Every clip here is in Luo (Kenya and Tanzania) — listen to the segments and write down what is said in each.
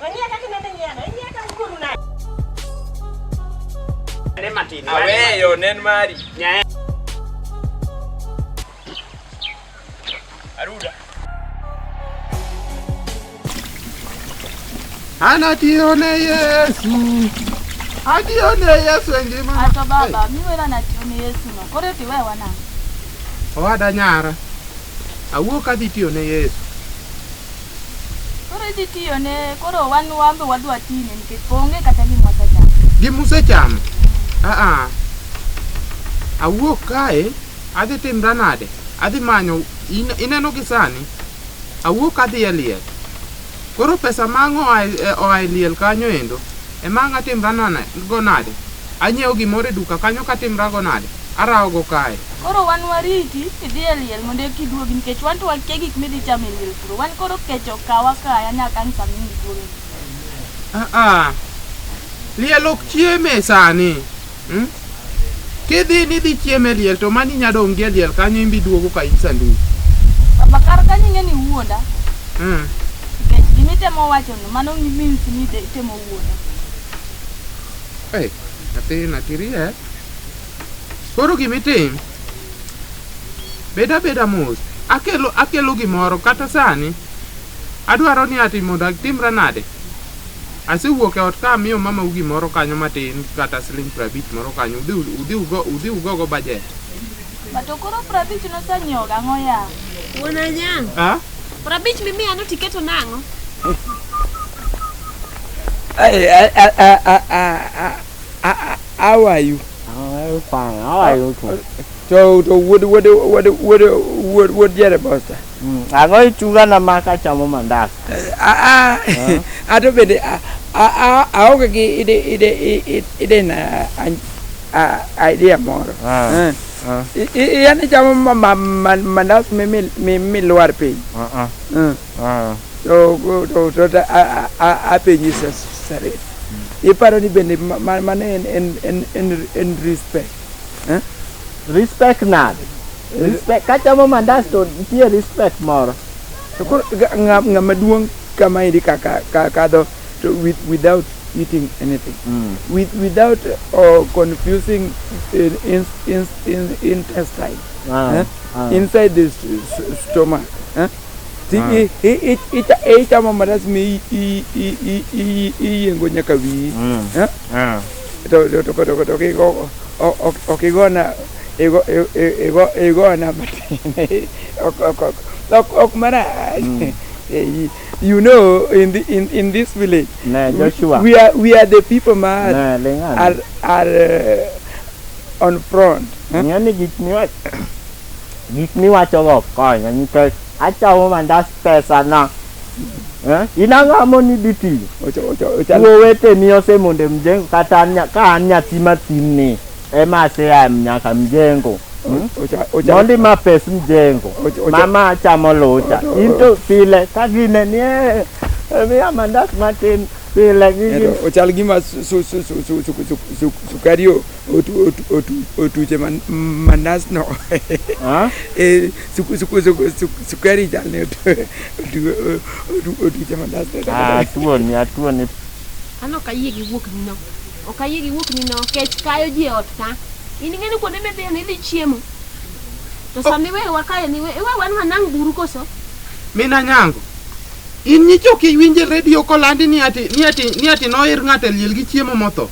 Wanyia kaki nende nyiero. Inyia kaki kuru na. Ne matini. Aweyo nen mari. Nyae. Aruda. Anatione Yesu. Atione Yesu ngima. Ato baba, mimi na tione Yesu no. Kore ti wewe na. Owada nyara. Awuok adhi tione Yesu. Kore ti tione, koro wan wambe wadwa tine nikech onge kata gima sacham. Gimusecham. Awuok kae, adhi timra nade? Adhi manyo ineno gi sani. Awuok adhi e liel. Koro pesa mango oa liel kanyo endo. Emanga timra go nade? Anyiewo gimoro e duka kanyo katimra go nade? Arawo go kae. Koro wan wariti idhi e liel mondo kiduogi nikech wan to wakia gik midhi chamo e liel kuro. Wan koro kecho kawa kaya nyaka ni sami duogi. Liel ok chieme sani. Kidhi nidhi chieme liel to mani nyadong gi liel kanyo imbi duogo ka insandu. Baba kar kanyo ngeni wuonda. Nikech gimitemo wacho no mano means ni temo wuonda. Atin rie. Koro gimitim. Beda mos. Akelo gimoro kata sani. Adwaro ni ati mondo atimra nade. Asewuok e ot ka miyo mama ugi moro kanyo matin kata siling 50 moro kanyo. Udhi ugo budget. Bato koro 50 no sanyo gango ya. Wona nyang. 50 mimi ano tiketo nango. How are you? I'm fine. How are you? So what get about that? I'm going to run a market chamo mandak. I don't be I okay it idea more. Yani chamo mandak me luar pe. So I pay you sorry. Iparo ni bende mane in respect. Respect not. Respect kachamo mandas to here respect more. So ngamaduong kama idi kakado without eating anything. Without confusing intestine. Inside the stomach. Ita mama das mi yengo nyaka wi to ke go na ego na ok mara you know in this village Joshua we are the people man are on front yani gik mi wacho go konya nikech achamo mandas pesa na inanga moni biti wete mi ose monde mjengo kata ka nyati matini ema se nyaka mjengo Mondi ma pes mjengo mama achamo locha into pile kagine nie mi amandas matin pile gini ochal gima sukario otuche mandas no sukari jalne otuche mandas atuoni ano kayigi wuok no okayigi wuok ni no kech kayo ji ot ka iningeni ko neme be ni chiemo to sami we wakaye ni we wan manang buru koso mina nyango in nyichoki winje radio kolandi ni ati no ir ngate liel gi chiemo moto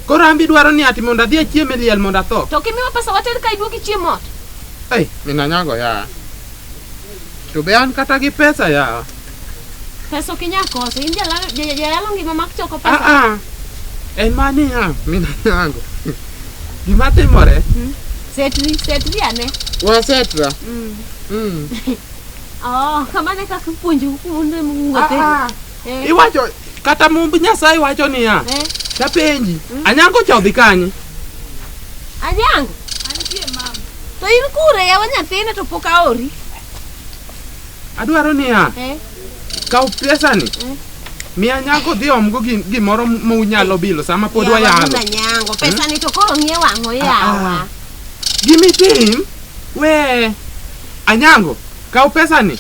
koro ambi dwaro ni ati monda dhi chiemo liel monda to to kimi pesa water kai duoki chiemo mina nyango ya to be an kata gi pesa ya pesa kinya koso in jalo ngima mak choko pesa en mani ya mina nyango gima timore setri ane wa setra kamane kaka puonjo kunde muote iwacho kata mumbi Nyasaye wacho niya tapenji anyango chodhi kanye anyango antie mama to in kure ya wanyathina to poka ori adwaro niya kaw pesa ni mi anyango dhi omgo gimoro munyalo bilo sama pod wayalo anyango pesa ni to koro ng'ie wang'o yawa gimitim we anyango kaw pesa ni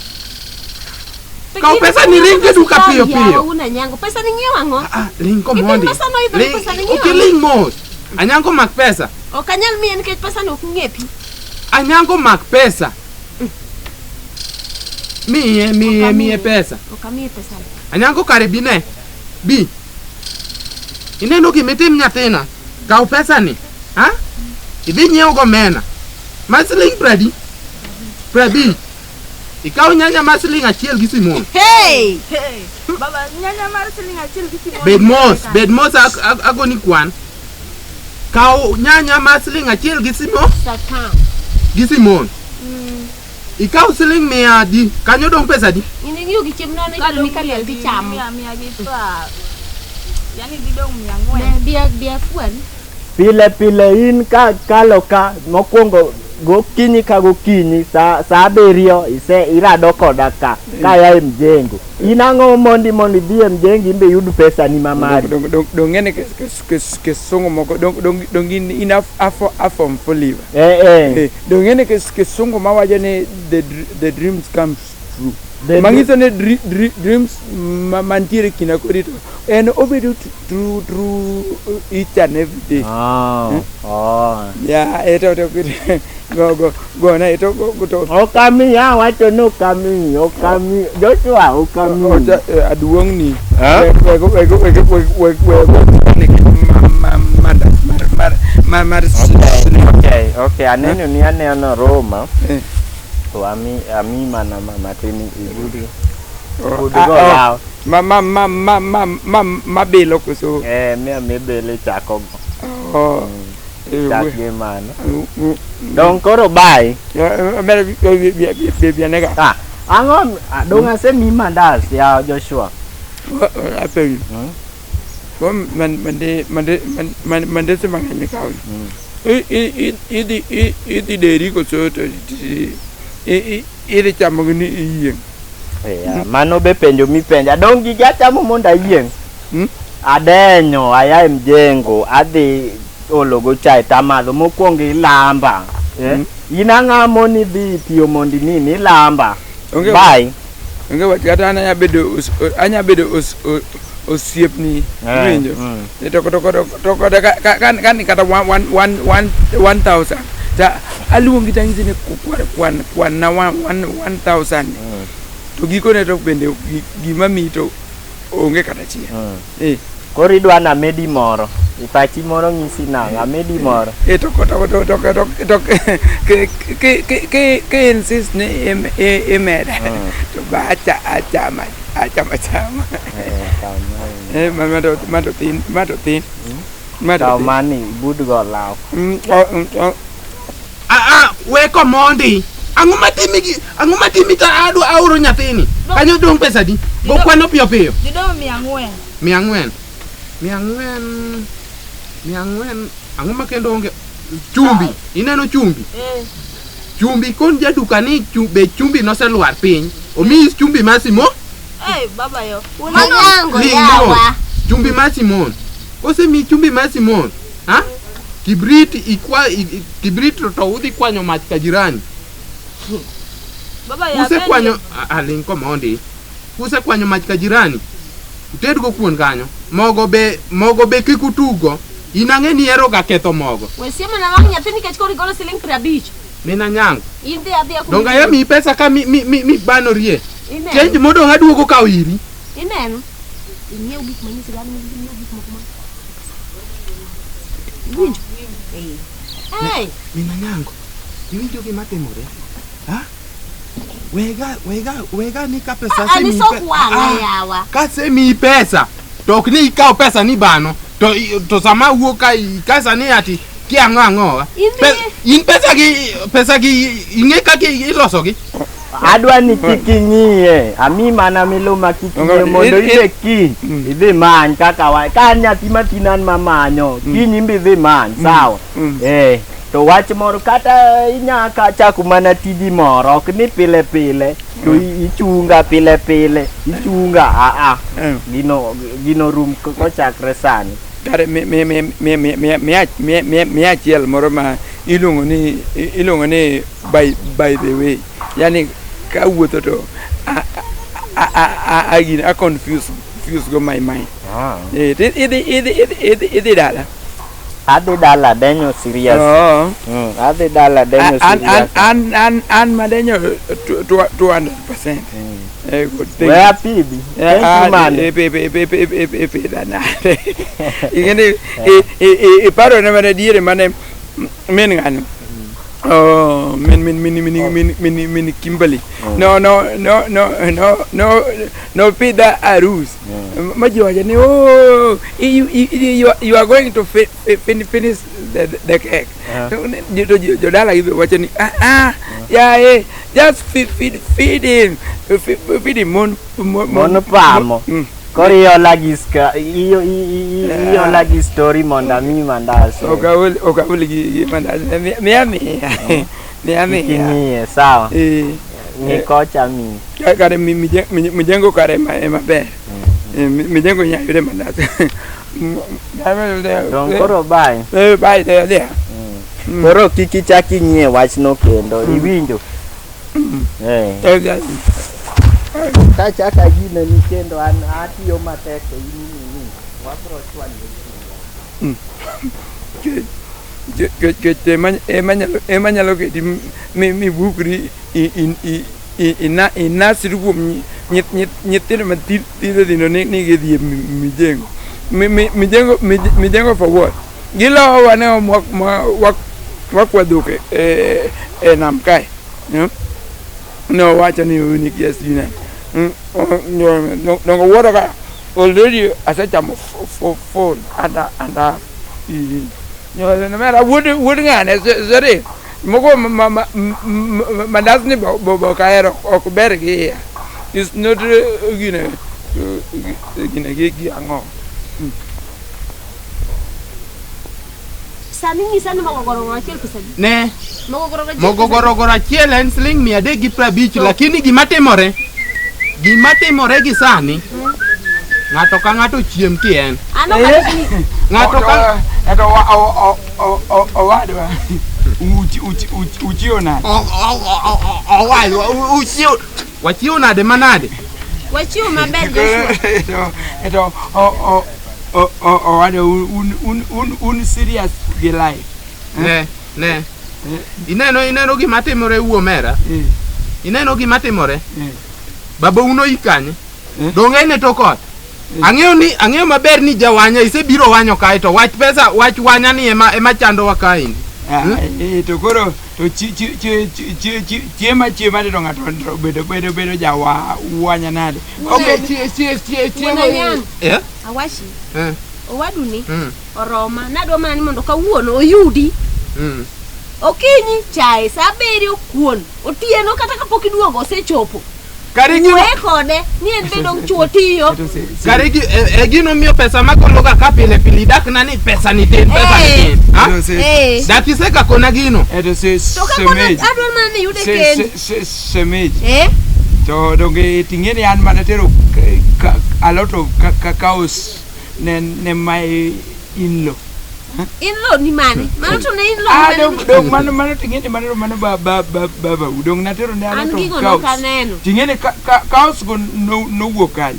Kau pesa ni ring ke duka pio. Una nyango pesa ni ngiew ango? Ling ko mondi. Pesa no idho pesa ni ngiew. Ling mos. Anyango mak pesa. Okanyal miye nikech pesa no ok ng'epi. Anyango mak pesa. Miye pesa. Okamiye pesa. Anyango karibine. Bi. Ineno gimetim nyathina. Kau pesa ni. Ha? Idhi nyiewo go mena. Masling pradi. Pradi. Ikaw nyanya masling achiel gi Simon. Hey! Baba, nyanya mar siling achiel gi Simon. Bed mos agoni kwan. Kau nyanya masling achiel gi Simon. Satan. Gi Simon. Ikaw siling mia di. Kanyo dong pesa di? Ini ng'iyo gi chiemo nono ikalo mikaliel gi chamo. Mia gi twa. Yani didong 400. Bia fuan. Pile in ka kalo ka mokwongo gokinyi ka gokinyi sa abiriyo irado koda ka ya mjengo inang'o mondi dhi mjengo imbe yud pesa ni mamari dong ngene ke songo moko dong in afom fuliva dong ngene ke songo mawajo ni the dreams comes true mangiso ne dreams mantiere kina kodito en obedo true each and every day ya eto go na eto go to okami ya wacho no okami Joshua okami aduong ni okay aneno ni aneno Roma to ami mana matini ibudi go lao ma belo koso me bele chako chake mana dong koro bai nega angon dong ase mi mandas ya Joshua ape mande se mangani kawi idi deri koso to iri chamo ni yieng mano be penjo mi penja dong gi chamo monda yieng adenyo aya mjengo adhi ologo chai tamadho mokwongo ilamba inang'a moni dhi tiyo mondi nini ilamba bai onge wach kata anya bedo osiepni winjo to kan kata 1000 ta aluongi tangisi ne kwan na 1000 to giko ne to bende gima mito onge kata chia kori dwana medi moro ipachi moro ngisi nanga medi moro to ke insist ne emeda to bacha achama mato tin mani bud go lao we ko mondi ango matimi ta adu auro nyathini kanyo dong pesa di go kwano pio didong 400 ango makendo onge chumbi ineno chumbi kon jaduka ni chumbi no se luar piny omi chumbi masimo baba yo Manyango yawa. Chumbi masimon kose mi chumbi masimon ha kibrit to udhi kwanyo mach ka jirani baba ya kuse kwanyo alinko mondi kuse kwanyo mach ka jirani uted go kuon kanyo mogo be kikutugo inang'e ni ero ga ketho mogo We siemo na wang nyathini kech kori golo siling 50. mina nyango Idhi adhiya kuno. donga ya mi pesa ka mi bano rie Ineno. change modo aduogo ka iri Ineno. Inyiew gik manyisi gani inyiew gik moko ma. Winjo. Hey. Mina nyango iwinjo gima timore ha wega ni ka pesa Ani sok wanga yawa. ka se mi pesa tok ni ikaw pesa ni bano to sama wuoka ikasa ni ati ki ango in pesa gi inge ka ki iloso gi adwa ni kikinyie ami mana miluma kikinyie mondo ibe ki idhi many kaka wa kan nyathi matinan mamanyo kinyi mbi dhi many sawa to wach moro kata inyaka chaku mana tiji moro ok ni pile to ichunga pile ichunga gino rum ko chakre sani kare me achiel moro ma ilungo ni by the way yani ka wuotho to I confuse go my mind. It dala. Ade dala denyo serious. Ade dala denyo serious. And madenyo 200%. Where pibi? Paro na mana dire mane mengan. Oh, min Kimberly. No, pida arus. Majoja ni oh, you are going to finish the cake. You dala hivi wacha ni yeah, just feed him mono pamo. Kori yo lagi story monda mi mandaso. Okawuli gi mandaso. Ni sawa. Ni kocha mi. Kare mijengo kare maber. Mijengo nya yule mandaso. Don koro bye. Bye there. Koro kiki chaki nye wach no kendo. Iwinjo. Tachaka gina ni kendo an atiyo mateko ini wabro chwani emanyalo keti mi bukri inasiri kuom nyithindo mathindo dhino ni gidhi mijengo for what? Gilowa wane wakwadhuke nam kae. No, watch any unique yes, you know. No, water already as a time for phone and no matter wouldn't answer. Mogo Madasni Bobocaero or Berg here is not, Ne mogogoro chiel en sling 350 lakini gimatimore gi sani ng'ato ka ng'ato chiem kien ng'ato ka eto owadwa uchiona wachio nade manade wachio maber Joshua eto owadwa un serious gi life ne ineno gimatimore Uomera ineno gimatimore baba uno ikanye dong'ene to kot ang'eyo maber ni Jawanya isebiro wanyo kae to wach wanya ni ema chando wa kae to koro to chiema to ng'ato bedo Jawanya nade awashi owaduni oroma nadwa mana ni mondo kawuono oyudi okinyi chai saa 7 kuon otieno kata kapok iduogo osechopo karigi we kode ni en bedo chuo tiyo karigi gino miyo pesa makologa ka pile dak na ni pesa ni tin dati seka kona gino eto semej adwa mana ni yude ken semej to donge tingeni an mana tero a lot of cacaos ne my in-law ni mane mano to ne in-law dong mano tingeni mano baba dong natero ne a lot of cows tingeni cows go no wokal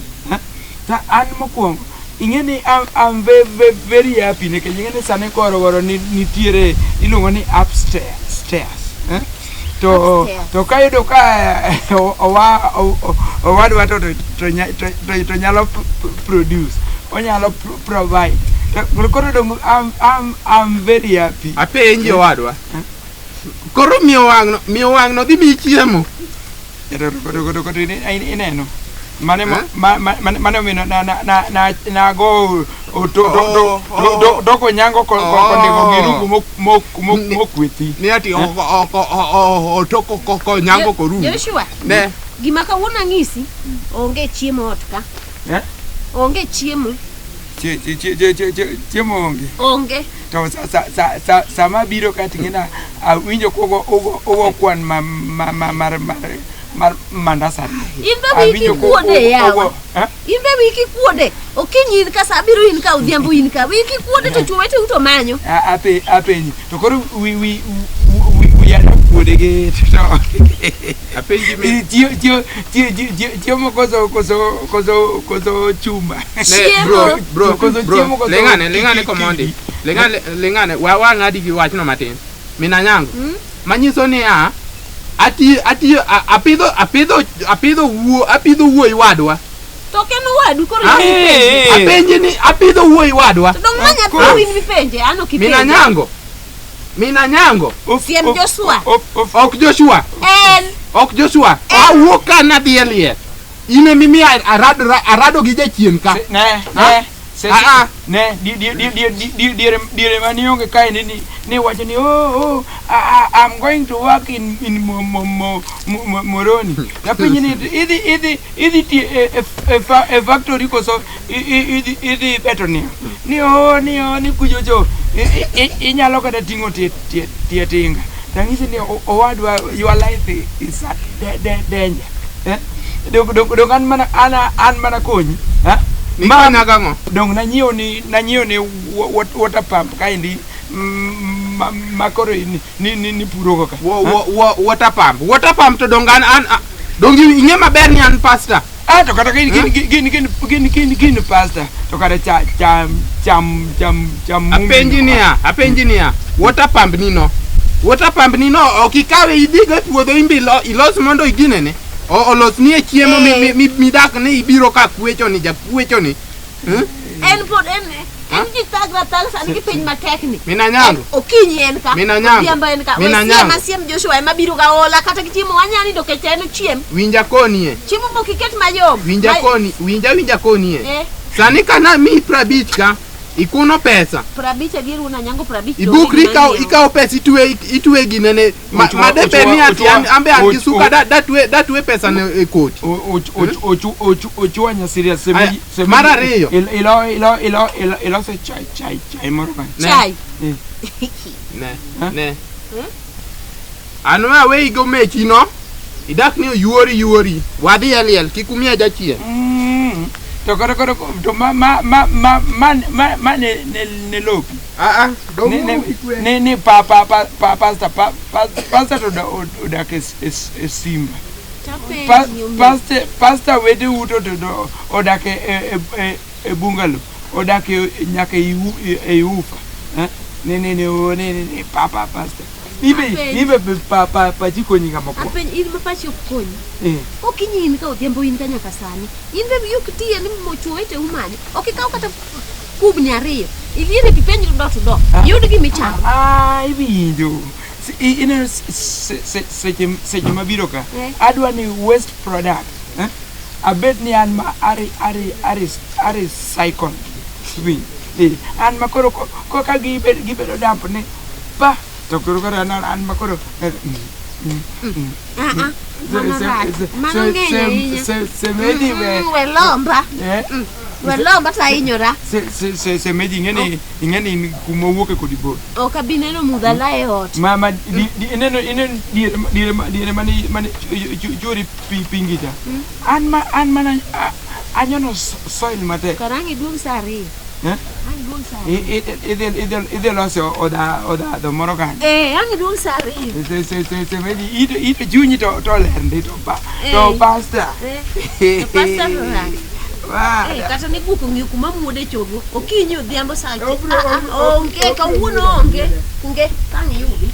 ta an mokwongo ingeni I'm very happy ne ingeni sane koro ni nitiere iluongo ni upstairs to kayudo ka owadwa to nyalo produce onyalo provide koro dong I'm very happy apenji owadwa koro miyo wang'no dhi mi chiemo koro ineno mane mino na go doko nyango kondiko girugo mokwethi ni ati otoko nyango koru Joshua ne gima kawuono ng'isi onge chiemo ot ka onge chiemo chiemo onge to sama biro katingina winjo kogo kwan mar mandasari imbe wiki kuode yawa imbe wiki kuode okinyi ka sabiro in ka odhiambo in ka wiki kuode to chwete uto manyo apenyi to koro we buya na pude ge to apenji mi tio kozo chumba bro lengane komondi lengane wa ngadi gi wach no matin mina nyango manyiso ni apidho wuoi wadwa to keno wadu koro apenji ni apidho wuoi wadwa to dong manya ko win mi penje ano kipenje mina nyango siem Joshua ok Joshua awuoka na dielie ine mimi arado gi jachien ka dire manionge kai ni wacho ni I'm going to work in Moroni na pinyi ni idi a factory koso idi betonia ni kujojo inyalo kada tingo tinga tangisi ni owadwa your life is at danger dong an mana konyi mana gango dong na nyio ni water pump kaindi makoro ni puro ka water pump to dongan dongi inge maber ni an pastor to kata gini pastor to kata cham apenjinia water pump nino okikawe idiga puodho imbilo ilos mondo iginene olos nie chiemo midak ni ibiro ka kwecho ni jakwecho ni en jitagra san ki piny matekni mina nyango okinyi en ka diamba en ka masiem Joshua ema biro ga ola kata chiemo wanyani do kecheno chiem winja konie chiemo pokiket mayom winja konie sani kana mi prabich ka ikuno pesa prabicha diru una nyango prabicha ibukri ikao pesa itwe ginene madepeni ati ambe angisuka datwe pesa ne ekoti ochuanya serious mara riyo ilo se chai moro kan chai ne anwa we go mechi no idak ni yuori wadi aliel kikumia jachie to ne lopi ne pasta to da ke simba pasta wede uto to odake e bungalo odake nyaka e ufa ne papa pasta Ibe papa jikoni kama kwa. Apen ili mapachi okoni. Okinyi in ka odhiambo in kanya kasani. In be yukitie ni mochuete umani. Okikaw kata kubni ariyo. Iliene pipenyi do. Yud gi michamo. Ibinjo. Ina se mabiro ka. Adwa ni waste product. Abet ni an ma ari cycle. Win. An makoro ko ka gibedo damp ne. Pa to kuro an makoro se medi welomba ta inyora se medi ngene kuma wuoke kodi bo o kabineno mudhala e ot mama ineno dire mani juri pingita an mana anyono soil mate karangi dum sari Ide lo se oda do morokan. Angi dul sari. Se medi ide juni to lende to pasta. Pasta ra. Kata ni buku ngi kuma mude chogo. Okinyo dhiambo sa. Onge ka wuno onge. Nge tangi yudi.